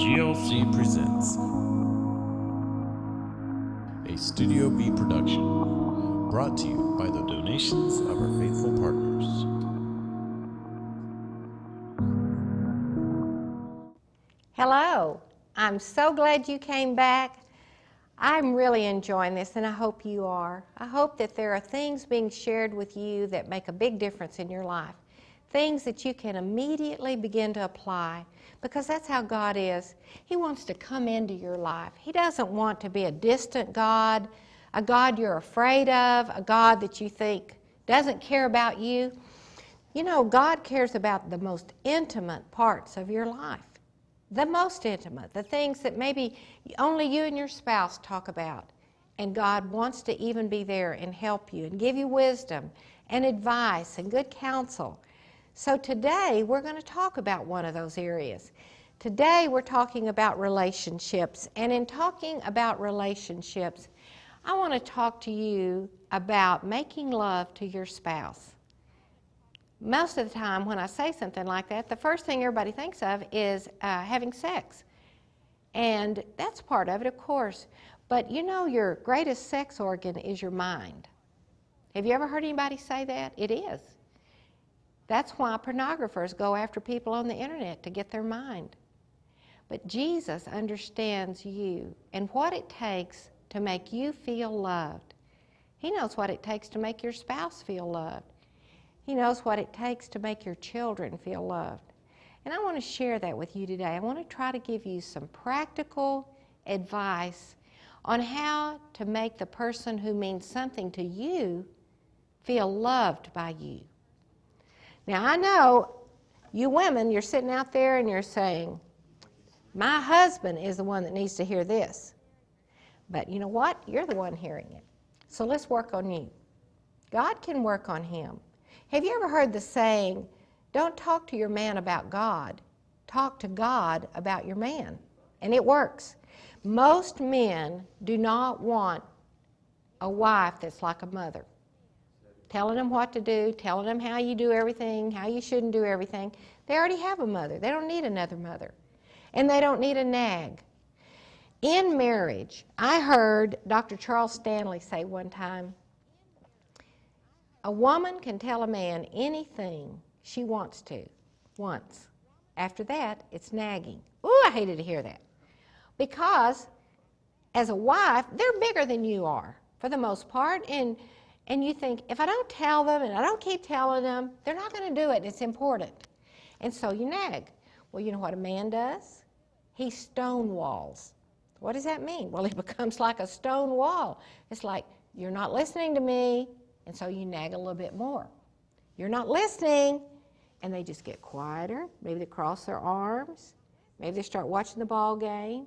GLC presents a Studio B production, brought to you by the donations of our faithful partners. Hello, I'm so glad you came back. I'm really enjoying this, and I hope you are. I hope that there are things being shared with you that make a big difference in your life, things that you can immediately begin to apply, because that's how God is. He wants to come into your life. He doesn't want to be a distant God, a God you're afraid of, a God that you think doesn't care about you. You know, God cares about the most intimate parts of your life. The most intimate, the things that maybe only you and your spouse talk about. And God wants to even be there and help you and give you wisdom and advice and good counsel. So today we're going to talk about one of those areas. Today we're talking about relationships. And in talking about relationships, I want to talk to you about making love to your spouse. Most of the time when I say something like that, the first thing everybody thinks of is having sex. And that's part of it, of course. But you know, your greatest sex organ is your mind. Have you ever heard anybody say that? It is. That's why pornographers go after people on the internet, to get their mind. But Jesus understands you and what it takes to make you feel loved. He knows what it takes to make your spouse feel loved. He knows what it takes to make your children feel loved. And I want to share that with you today. I want to try to give you some practical advice on how to make the person who means something to you feel loved by you. Now, I know you women, you're sitting out there and you're saying, my husband is the one that needs to hear this. But you know what? You're the one hearing it. So let's work on you. God can work on him. Have you ever heard the saying, don't talk to your man about God, talk to God about your man? And it works. Most men do not want a wife that's like a mother, telling them what to do, telling them how you do everything, how you shouldn't do everything. They already have a mother. They don't need another mother. And they don't need a nag. In marriage, I heard Dr. Charles Stanley say one time, a woman can tell a man anything she wants to, once. After that, it's nagging. Ooh, I hated to hear that. Because as a wife, they're bigger than you are, for the most part. And you think, if I don't tell them and I don't keep telling them, they're not going to do it. It's important. And so you nag. Well, you know what a man does? He stonewalls. What does that mean? Well, he becomes like a stone wall. It's like, you're not listening to me. And so you nag a little bit more. You're not listening. And they just get quieter. Maybe they cross their arms. Maybe they start watching the ball game.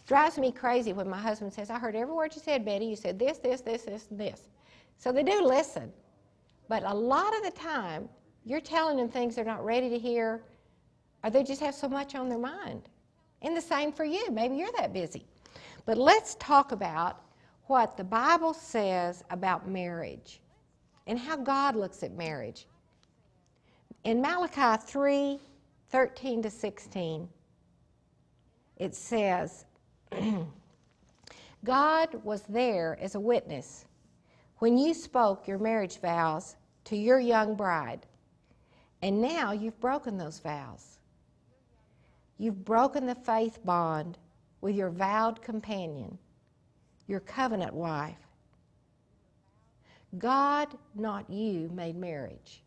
Drives me crazy when my husband says, I heard every word you said, Betty. You said this, this, this, this, and this. So they do listen. But a lot of the time, you're telling them things they're not ready to hear, or they just have so much on their mind. And the same for you. Maybe you're that busy. But let's talk about what the Bible says about marriage and how God looks at marriage. In Malachi 3:13-16, it says, God was there as a witness when you spoke your marriage vows to your young bride, and now you've broken those vows. You've broken the faith bond with your vowed companion, your covenant wife. God, not you, made marriage.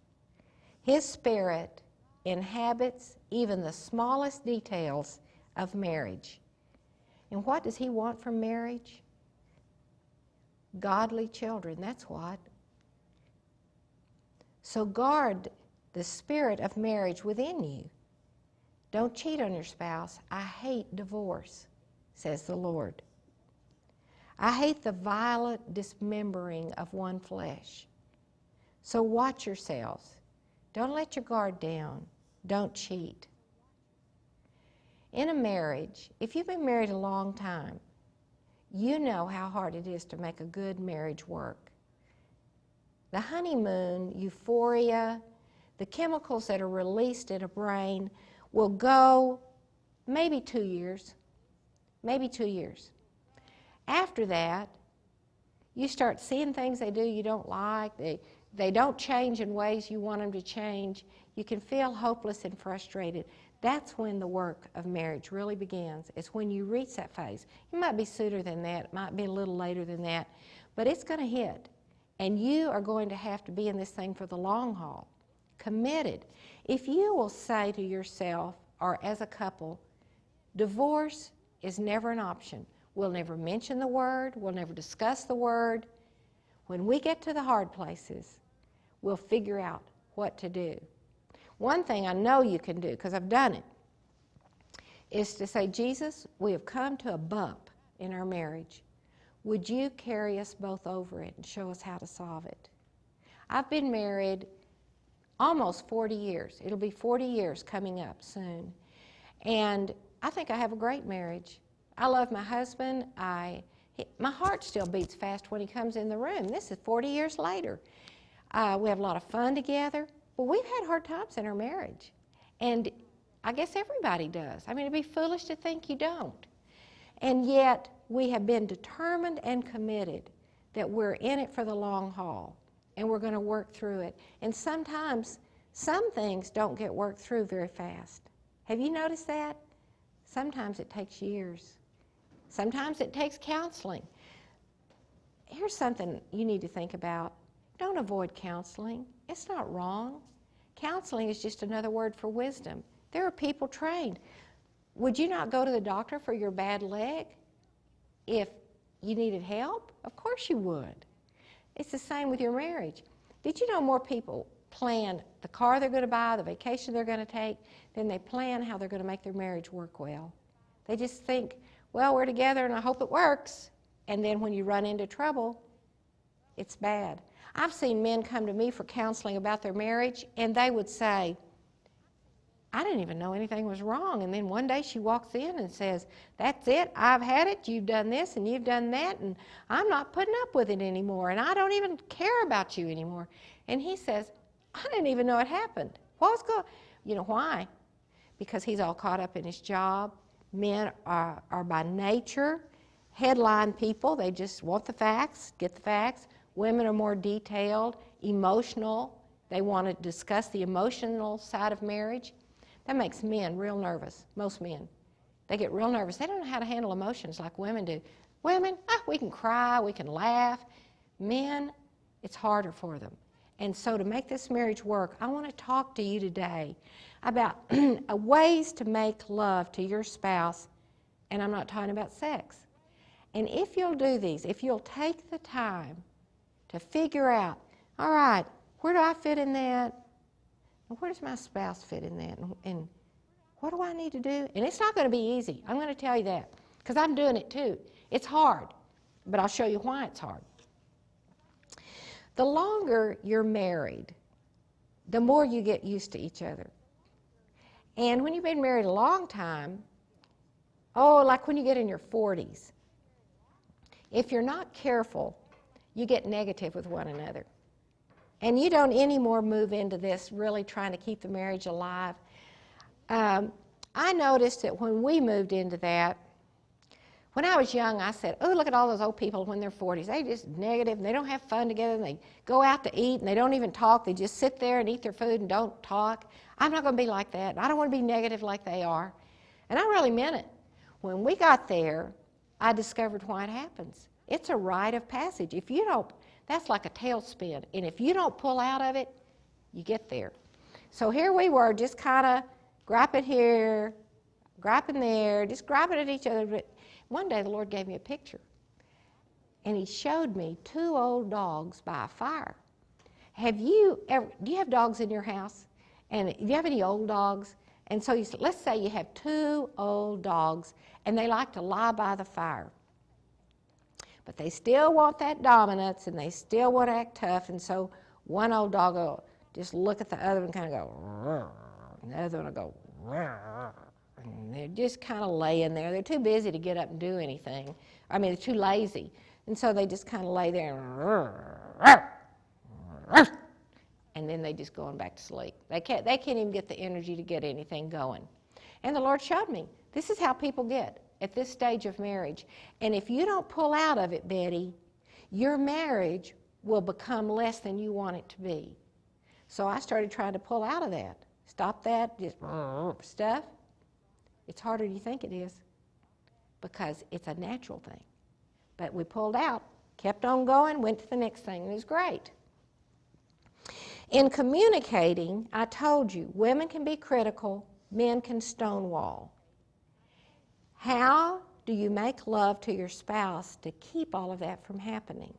His Spirit inhabits even the smallest details of marriage. And what does He want from marriage? Godly children, that's what. So guard the spirit of marriage within you. Don't cheat on your spouse. I hate divorce, says the Lord. I hate the violent dismembering of one flesh. So watch yourselves. Don't let your guard down. Don't cheat. In a marriage, if you've been married a long time, you know how hard it is to make a good marriage work. The honeymoon, euphoria, the chemicals that are released in a brain will go maybe 2 years. Maybe 2 years. After that, you start seeing things they do you don't like. They don't change in ways you want them to change. You can feel hopeless and frustrated. That's when the work of marriage really begins. It's when you reach that phase. It might be sooner than that. It might be a little later than that. But it's going to hit. And you are going to have to be in this thing for the long haul. Committed. If you will say to yourself or as a couple, divorce is never an option. We'll never mention the word. We'll never discuss the word. When we get to the hard places, we'll figure out what to do. One thing I know you can do, because I've done it, is to say, Jesus, we have come to a bump in our marriage. Would you carry us both over it and show us how to solve it? I've been married almost 40 years. It'll be 40 years coming up soon. And I think I have a great marriage. I love my husband. My heart still beats fast when he comes in the room. This is 40 years later. We have a lot of fun together. But we've had hard times in our marriage. And I guess everybody does. I mean, it'd be foolish to think you don't. And yet, we have been determined and committed that we're in it for the long haul. And we're going to work through it. And sometimes, some things don't get worked through very fast. Have you noticed that? Sometimes it takes years. Sometimes it takes counseling. Here's something you need to think about. Don't avoid counseling. It's not wrong. Counseling is just another word for wisdom. There are people trained. Would you not go to the doctor for your bad leg if you needed help? Of course you would. It's the same with your marriage. Did you know more people plan the car they're going to buy, the vacation they're going to take, than they plan how they're going to make their marriage work well? They just think, well, we're together and I hope it works. And then when you run into trouble, it's bad. I've seen men come to me for counseling about their marriage, and they would say, I didn't even know anything was wrong. And then one day she walks in and says, that's it, I've had it, you've done this and you've done that, and I'm not putting up with it anymore, and I don't even care about you anymore. And he says, I didn't even know it happened. What was going on? You know why? Because he's all caught up in his job. Men are by nature headline people. They just want the facts, get the facts. Women are more detailed, emotional. They want to discuss the emotional side of marriage. That makes men real nervous, most men. They get real nervous. They don't know how to handle emotions like women do. Women, we can cry, we can laugh. Men, it's harder for them. And so to make this marriage work, I want to talk to you today about ways to make love to your spouse, and I'm not talking about sex. And if you'll do these, if you'll take the time to figure out, all right, where do I fit in that? And where does my spouse fit in that? And what do I need to do? And it's not going to be easy. I'm going to tell you that because I'm doing it too. It's hard, but I'll show you why it's hard. The longer you're married, the more you get used to each other. And when you've been married a long time, like when you get in your 40s, if you're not careful, you get negative with one another. And you don't anymore move into this really trying to keep the marriage alive. I noticed that when we moved into that, when I was young, I said, oh, look at all those old people when they're 40s. They're just negative, and they don't have fun together, and they go out to eat, and they don't even talk. They just sit there and eat their food and don't talk. I'm not going to be like that. I don't want to be negative like they are. And I really meant it. When we got there, I discovered why it happens. It's a rite of passage. If you don't, that's like a tailspin. And if you don't pull out of it, you get there. So here we were, just kind of griping here, griping there, just griping at each other. But one day the Lord gave me a picture. And He showed me two old dogs by a fire. Do you have dogs in your house? And do you have any old dogs? And so let's say you have two old dogs, and they like to lie by the fire. But they still want that dominance, and they still want to act tough. And so one old dog will just look at the other one and kind of go, "Rrr," and the other one will go, "Rrr," and they're just kind of laying there. They're too busy to get up and do anything. I mean, they're too lazy. And so they just kind of lay there and "Rrr, rrr," and then they just going back to sleep. They can't even get the energy to get anything going. And the Lord showed me This is how people get at this stage of marriage. And if you don't pull out of it, Betty, your marriage will become less than you want it to be. So I started trying to pull out of that. Stop that, just stuff. It's harder than you think it is because it's a natural thing. But we pulled out, kept on going, went to the next thing, and it was great. In communicating, I told you, women can be critical, men can stonewall. How do you make love to your spouse to keep all of that from happening?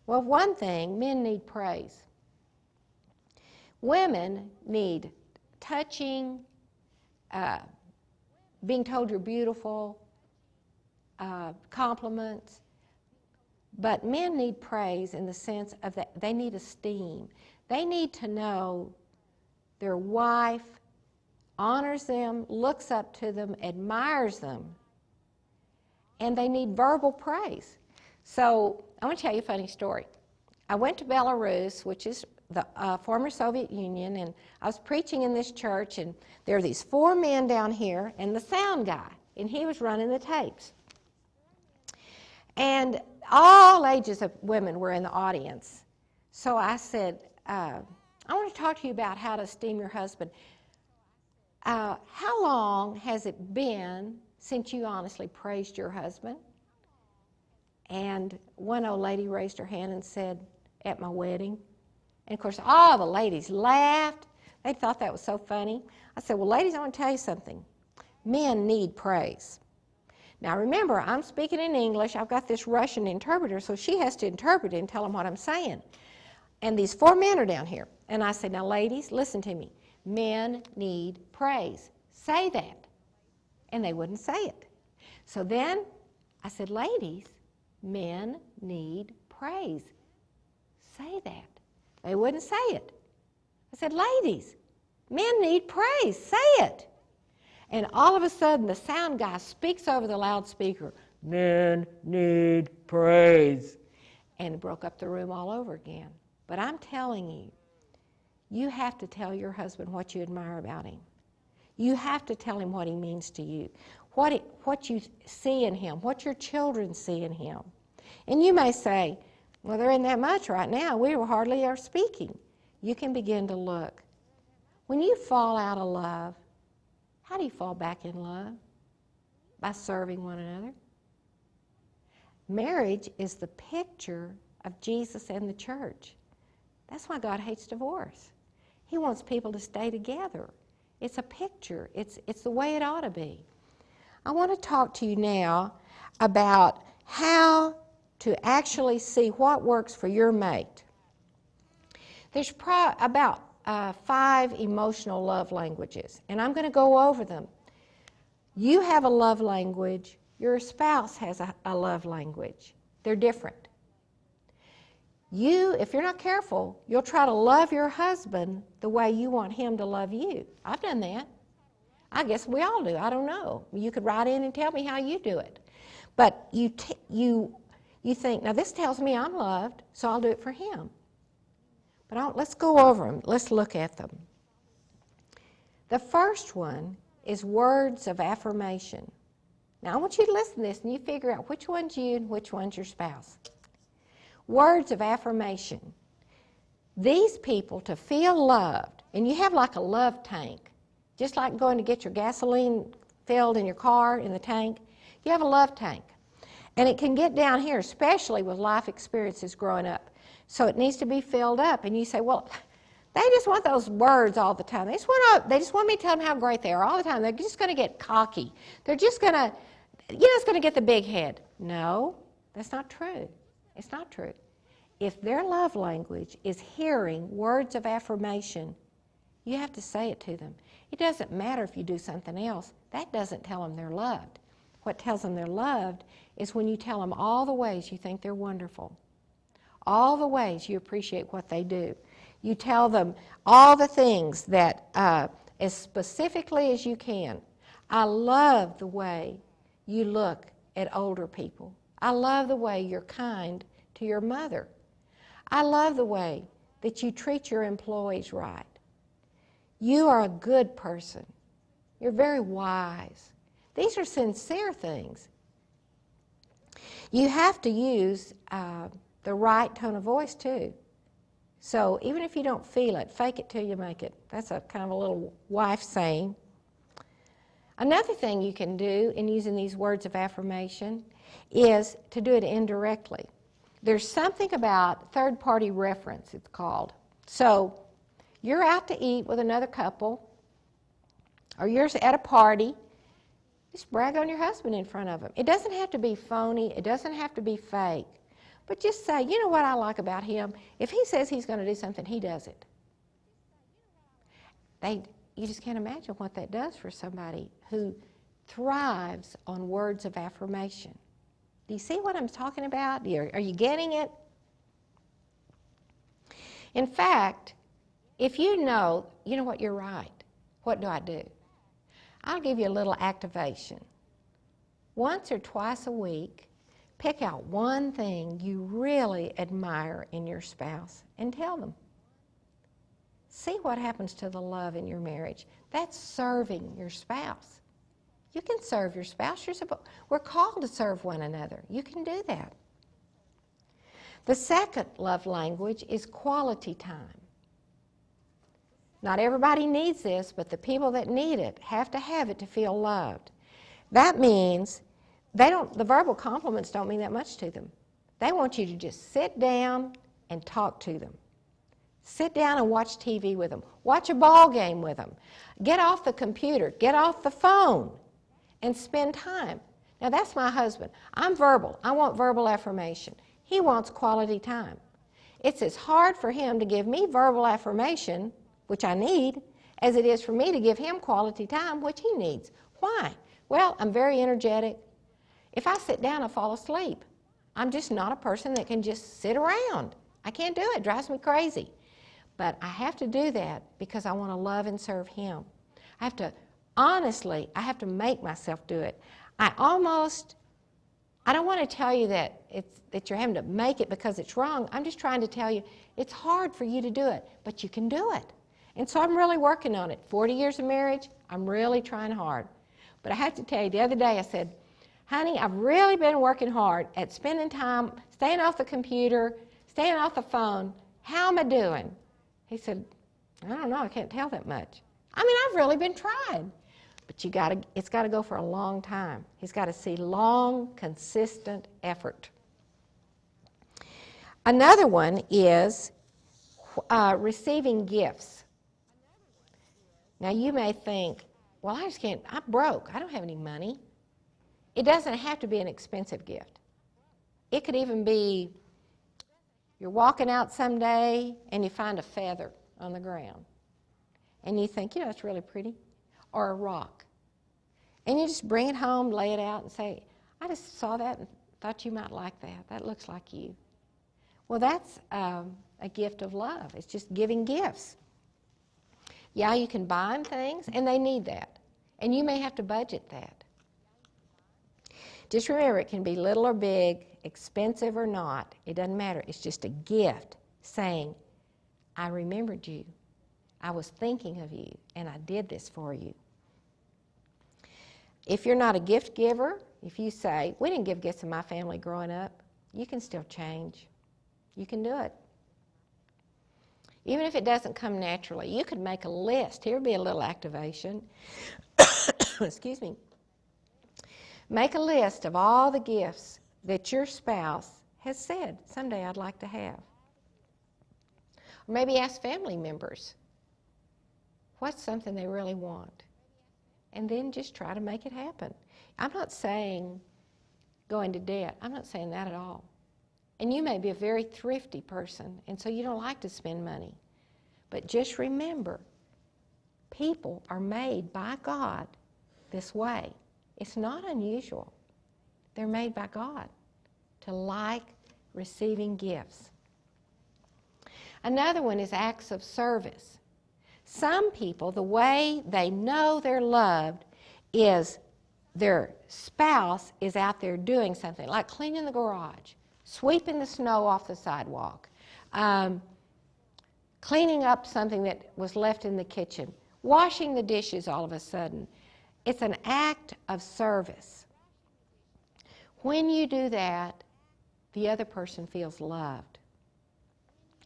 Well, one thing, men need praise. Women need touching, being told you're beautiful, compliments. But men need praise in the sense of that they need esteem. They need to know their wife honors them, looks up to them, admires them, and they need verbal praise. So I want to tell you a funny story. I went to Belarus, which is the former Soviet Union, and I was preaching in this church, and there are these 4 men down here and the sound guy, and he was running the tapes. And all ages of women were in the audience. So I said, I want to talk to you about how to esteem your husband. How long has it been since you honestly praised your husband? And one old lady raised her hand and said, at my wedding. And of course, all the ladies laughed. They thought that was so funny. I said, well, ladies, I want to tell you something. Men need praise. Now remember, I'm speaking in English. I've got this Russian interpreter, so she has to interpret it and tell them what I'm saying. And these 4 men are down here. And I said, now ladies, listen to me. Men need praise. Say that. And they wouldn't say it. So then I said, ladies, men need praise. Say that. They wouldn't say it. I said, ladies, men need praise. Say it. And all of a sudden, the sound guy speaks over the loudspeaker, men need praise. And it broke up the room all over again. But I'm telling you, you have to tell your husband what you admire about him. You have to tell him what he means to you, what you see in him, what your children see in him. And you may say, well, there isn't that much right now. We hardly are speaking. You can begin to look. When you fall out of love, how do you fall back in love? By serving one another. Marriage is the picture of Jesus and the church. That's why God hates divorce. He wants people to stay together. It's a picture. It's the way it ought to be. I want to talk to you now about how to actually see what works for your mate. There's about 5 emotional love languages, and I'm going to go over them. You have a love language. Your spouse has a love language. They're different. If you're not careful, you'll try to love your husband the way you want him to love you. I've done that. I guess we all do. I don't know. You could write in and tell me how you do it. But you think, now this tells me I'm loved, so I'll do it for him. But let's go over them. Let's look at them. The first one is words of affirmation. Now, I want you to listen to this and you figure out which one's you and which one's your spouse. Words of affirmation. These people, to feel loved, and you have like a love tank, just like going to get your gasoline filled in your car in the tank, you have a love tank. And it can get down here, especially with life experiences growing up. So it needs to be filled up. And you say, well, they just want those words all the time. They just want me to tell them how great they are all the time. They're just going to get cocky. They're just going to, it's going to get the big head. No, that's not true. It's not true. If their love language is hearing words of affirmation, you have to say it to them. It doesn't matter if you do something else. That doesn't tell them they're loved. What tells them they're loved is when you tell them all the ways you think they're wonderful, all the ways you appreciate what they do. You tell them all the things that, as specifically as you can. I love the way you look at older people. I love the way you're kind to your mother. I love the way that you treat your employees right. You are a good person. You're very wise. These are sincere things. You have to use the right tone of voice too. So even if you don't feel it, fake it till you make it. That's a kind of a little wife saying. Another thing you can do in using these words of affirmation is to do it indirectly. There's something about third-party reference, it's called. So you're out to eat with another couple, or you're at a party, just brag on your husband in front of them. It doesn't have to be phony. It doesn't have to be fake. But just say, you know what I like about him? If he says he's going to do something, he does it. You just can't imagine what that does for somebody who thrives on words of affirmation. Do you see what I'm talking about? Are you getting it? In fact, if you know what, you're right. What do I do? I'll give you a little activation. Once or twice a week, pick out one thing you really admire in your spouse and tell them. See what happens to the love in your marriage. That's serving your spouse. You can serve your spouse. We're called to serve one another. You can do that. The second love language is quality time. Not everybody needs this, but the people that need it have to have it to feel loved. That means the verbal compliments don't mean that much to them. They want you to just sit down and talk to them. Sit down and watch TV with them. Watch a ball game with them. Get off the computer. Get off the phone and spend time. Now, that's my husband. I'm verbal. I want verbal affirmation. He wants quality time. It's as hard for him to give me verbal affirmation, which I need, as it is for me to give him quality time, which he needs. Why? Well, I'm very energetic. If I sit down, I fall asleep. I'm just not a person that can just sit around. I can't do it. It drives me crazy. But I have to do that because I want to love and serve him. I have to make myself do it. I don't want to tell you that you're having to make it because it's wrong. I'm just trying to tell you it's hard for you to do it, but you can do it. And so I'm really working on it. 40 years of marriage, I'm really trying hard. But I have to tell you, the other day I said, honey, I've really been working hard at spending time, staying off the computer, staying off the phone. How am I doing? He said, I don't know, I can't tell that much. I mean, I've really been trying. But it's got to go for a long time. He's got to see long, consistent effort. Another one is receiving gifts. Now, you may think, well, I'm broke. I don't have any money. It doesn't have to be an expensive gift. It could even be you're walking out someday and you find a feather on the ground. And you think, it's really pretty. Or a rock. And you just bring it home, lay it out, and say, I just saw that and thought you might like that. That looks like you. Well, that's a gift of love. It's just giving gifts. Yeah, you can buy them things, and they need that. And you may have to budget that. Just remember, it can be little or big, expensive or not. It doesn't matter. It's just a gift saying, I remembered you. I was thinking of you, and I did this for you. If you're not a gift giver, if you say, we didn't give gifts in my family growing up, you can still change. You can do it. Even if it doesn't come naturally, you could make a list. Here would be a little activation. Excuse me. Make a list of all the gifts that your spouse has said, someday I'd like to have. Or maybe ask family members, what's something they really want? And then just try to make it happen. I'm not saying go into debt. I'm not saying that at all. And you may be a very thrifty person, and so you don't like to spend money. But just remember, people are made by God this way. It's not unusual. They're made by God to like receiving gifts. Another one is acts of service. Some people, the way they know they're loved is their spouse is out there doing something, like cleaning the garage, sweeping the snow off the sidewalk, cleaning up something that was left in the kitchen, washing the dishes all of a sudden, It's an act of service. When you do that, the other person feels loved.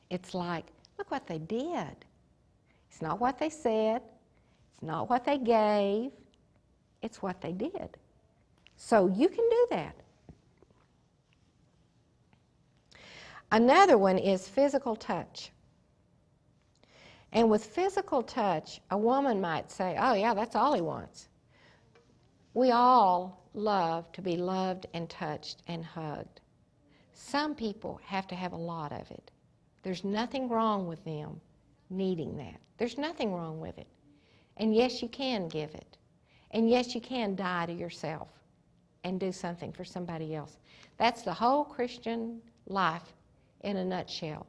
It's like, look what they did. It's not what they said. It's not what they gave. It's what they did. So you can do that. Another one is physical touch. And with physical touch, a woman might say, oh yeah, that's all he wants. We all love to be loved and touched and hugged. Some people have to have a lot of it. There's nothing wrong with them needing that. There's nothing wrong with it. And yes, you can give it. And yes, you can die to yourself and do something for somebody else. That's the whole Christian life in a nutshell.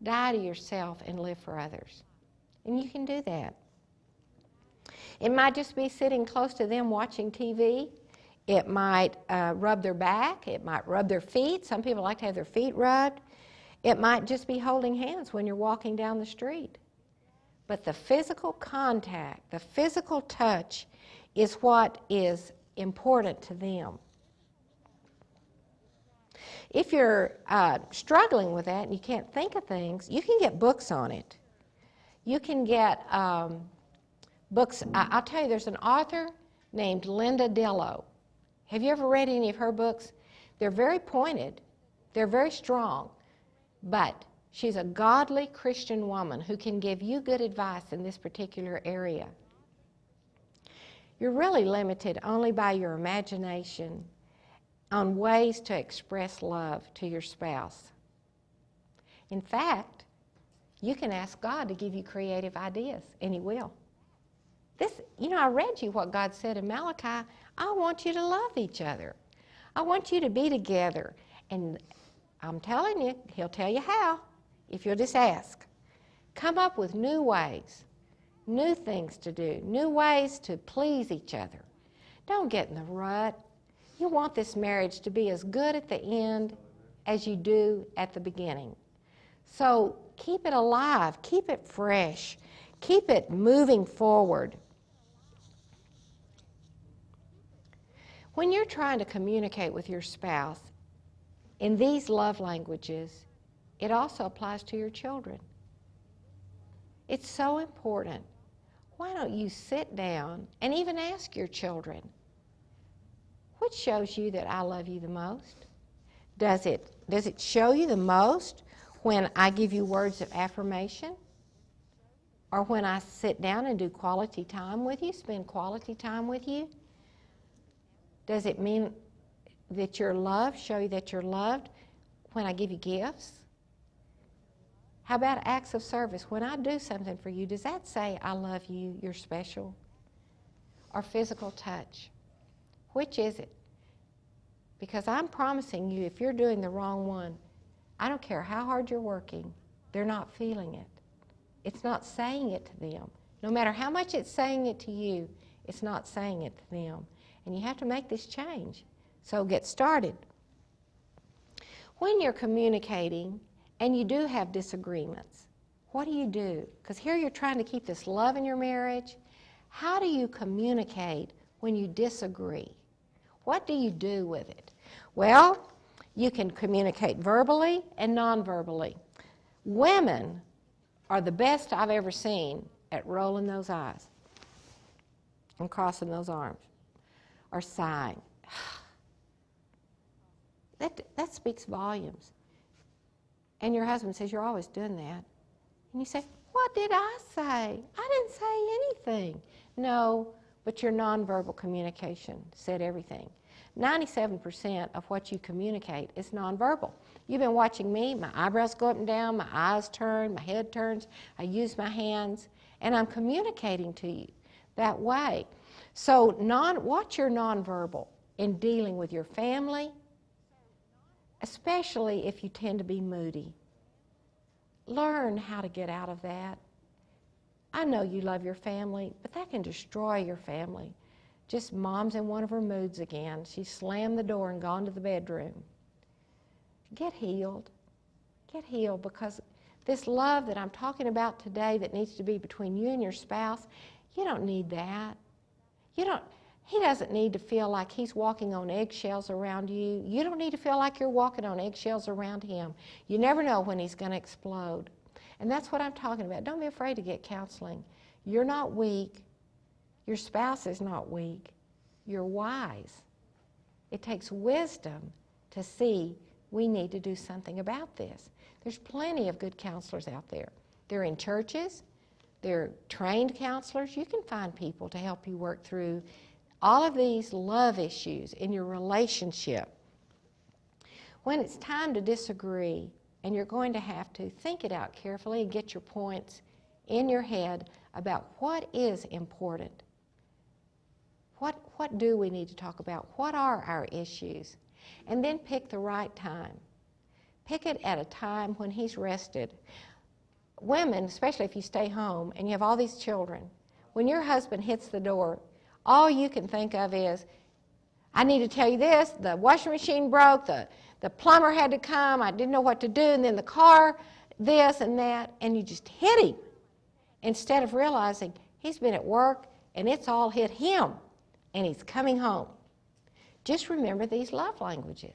Die to yourself and live for others. And you can do that. It might just be sitting close to them watching TV. It might rub their back. It might rub their feet. Some people like to have their feet rubbed. It might just be holding hands when you're walking down the street. But the physical contact, the physical touch is what is important to them. If you're struggling with that and you can't think of things, you can get books on it. You can get books. I'll tell you, there's an author named Linda Dillow. Have you ever read any of her books? They're very pointed. They're very strong. But she's a godly Christian woman who can give you good advice in this particular area. You're really limited only by your imagination on ways to express love to your spouse. In fact, you can ask God to give you creative ideas, and He will. I read you what God said in Malachi. I want you to love each other. I want you to be together. And I'm telling you, He'll tell you how, if you'll just ask. Come up with new ways, new things to do, new ways to please each other. Don't get in the rut. You want this marriage to be as good at the end as you do at the beginning. So keep it alive, keep it fresh, keep it moving forward. When you're trying to communicate with your spouse in these love languages, it also applies to your children. It's so important. Why don't you sit down and even ask your children, which shows you that I love you the most? Does it show you the most when I give you words of affirmation? Or when I sit down and do quality time with you, spend quality time with you? Does it mean that you're loved, show you that you're loved when I give you gifts? How about acts of service? When I do something for you, does that say, I love you, you're special? Or physical touch? Which is it? Because I'm promising you, if you're doing the wrong one, I don't care how hard you're working, they're not feeling it. It's not saying it to them. No matter how much it's saying it to you, it's not saying it to them. And you have to make this change. So get started. When you're communicating and you do have disagreements, what do you do? Because here you're trying to keep this love in your marriage. How do you communicate when you disagree? What do you do with it? Well, you can communicate verbally and non-verbally. Women are the best I've ever seen at rolling those eyes and crossing those arms or sighing. That speaks volumes. And your husband says, you're always doing that. And you say, what did I say? I didn't say anything. No, but your nonverbal communication said everything. 97% of what you communicate is nonverbal. You've been watching me. My eyebrows go up and down. My eyes turn. My head turns. I use my hands. And I'm communicating to you that way. So watch your nonverbal in dealing with your family, especially if you tend to be moody. Learn how to get out of that. I know you love your family, but that can destroy your family. Just mom's in one of her moods again. She slammed the door and gone to the bedroom. Get healed. Get healed, because this love that I'm talking about today that needs to be between you and your spouse, you don't need that. He doesn't need to feel like he's walking on eggshells around you. You don't need to feel like you're walking on eggshells around him. You never know when he's going to explode. And that's what I'm talking about. Don't be afraid to get counseling. You're not weak. Your spouse is not weak. You're wise. It takes wisdom to see we need to do something about this. There's plenty of good counselors out there. They're in churches. They're trained counselors. You can find people to help you work through all of these love issues in your relationship. When it's time to disagree, and you're going to have to think it out carefully and get your points in your head about what is important. What do we need to talk about? What are our issues? And then pick the right time. Pick it at a time when he's rested. Women, especially if you stay home and you have all these children, when your husband hits the door, all you can think of is, I need to tell you this, the washing machine broke, the plumber had to come, I didn't know what to do, and then the car, this and that, and you just hit him instead of realizing he's been at work and it's all hit him and he's coming home. Just remember these love languages.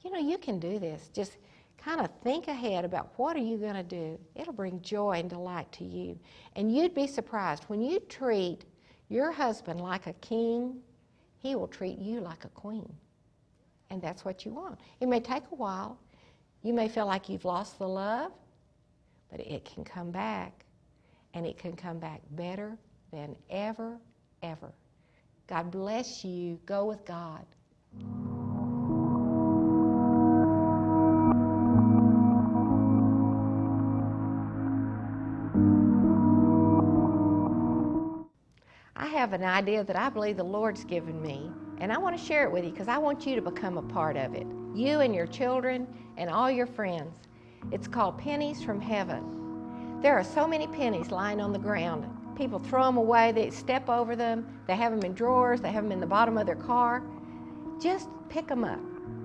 You know, you can do this. Just kind of think ahead about what are you going to do. It'll bring joy and delight to you. And you'd be surprised when you treat your husband like a king, he will treat you like a queen. And that's what you want. It may take a while. You may feel like you've lost the love, but it can come back. And it can come back better than ever, ever. God bless you. Go with God. I have an idea that I believe the Lord's given me, and I want to share it with you because I want you to become a part of it. You and your children and all your friends. It's called Pennies from Heaven. There are so many pennies lying on the ground. People throw them away, they step over them, they have them in drawers, they have them in the bottom of their car. Just pick them up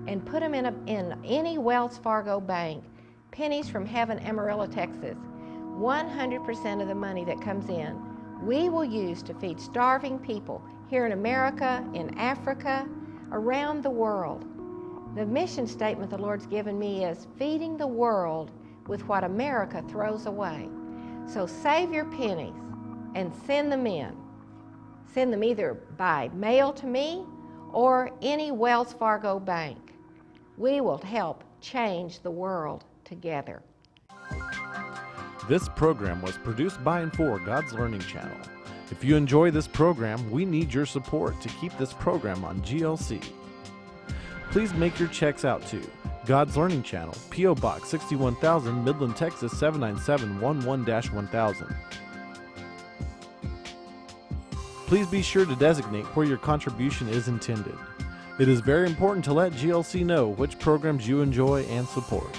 and put them in any Wells Fargo bank. Pennies from Heaven, Amarillo, Texas. 100% of the money that comes in, we will use to feed starving people here in America, in Africa, around the world. The mission statement the Lord's given me is feeding the world with what America throws away. So save your pennies and send them in. Send them either by mail to me or any Wells Fargo bank. We will help change the world together. This program was produced by and for God's Learning Channel. If you enjoy this program, we need your support to keep this program on GLC. Please make your checks out to God's Learning Channel, P.O. Box 61,000, Midland, Texas 79711-1000. Please be sure to designate where your contribution is intended. It is very important to let GLC know which programs you enjoy and support.